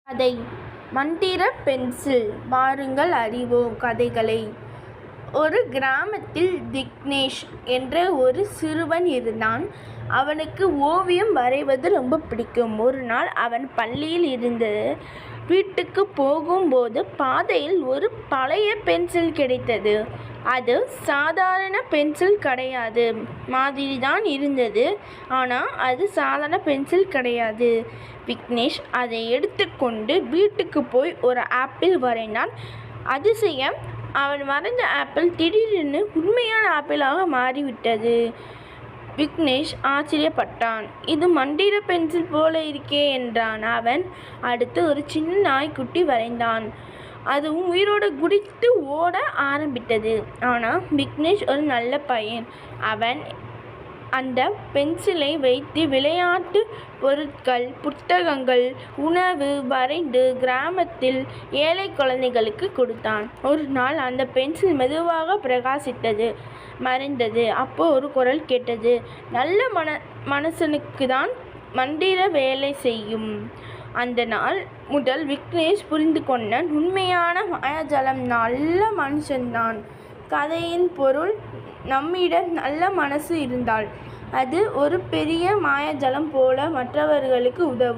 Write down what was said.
கதை மந்திர பென்சில். வாருங்கள் அறிவோம் கதைகளை. ஒரு கிராமத்தில் விக்னேஷ் என்ற ஒரு சிறுவன் இருந்தான். அவனுக்கு ஓவியம் வரைவது ரொம்ப பிடிக்கும். ஒரு நாள் அவன் பள்ளியில் இருந்து வீட்டுக்கு போகும்போது பாதையில் ஒரு பழைய பென்சில் கிடைத்தது. அது சாதாரண பென்சில் கிடையாது. மாதிரிதான் இருந்தது, ஆனால் அது சாதாரண பென்சில் கிடையாது. விக்னேஷ் அதை எடுத்துக்கொண்டு வீட்டுக்கு போய் ஒரு ஆப்பிள் வரைந்தான். அதிசயம், அவன் வரைந்த ஆப்பிள் திடீரென்று உண்மையான ஆப்பிளாக மாறிவிட்டது. விக்னேஷ் ஆச்சரியப்பட்டான். இது மந்திர பென்சில் போல இருக்கே என்றான் அவன். அடுத்து ஒரு சின்ன நாய்க்குட்டி வரைந்தான். அதுவும் உயிரோடு குதித்து ஓட ஆரம்பித்தது. ஆனால் விக்னேஷ் ஒரு நல்ல பையன். அவன் அந்த பென்சிலை வைத்து விளையாட்டு பொருட்கள், புத்தகங்கள், உணவு வரைந்து கிராமத்தில் ஏழை குழந்தைகளுக்கு கொடுத்தான். ஒரு நாள் அந்த பென்சில் மெதுவாக பிரகாசித்தது, மறைந்தது. அப்போ ஒரு குரல் கேட்டது, நல்ல மனுஷனுக்குதான் மந்திர வேலை செய்யும். அந்த நாள் முதல் விக்னேஷ் புரிந்து கொண்டான், உண்மையான மாயாஜாலம் நல்ல மனுஷன்தான். கதையின் பொருள், நம்மிடம் நல்ல மனசு இருந்தால் அது ஒரு பெரிய மாயாஜாலம் போல மற்றவர்களுக்கு உதவும்.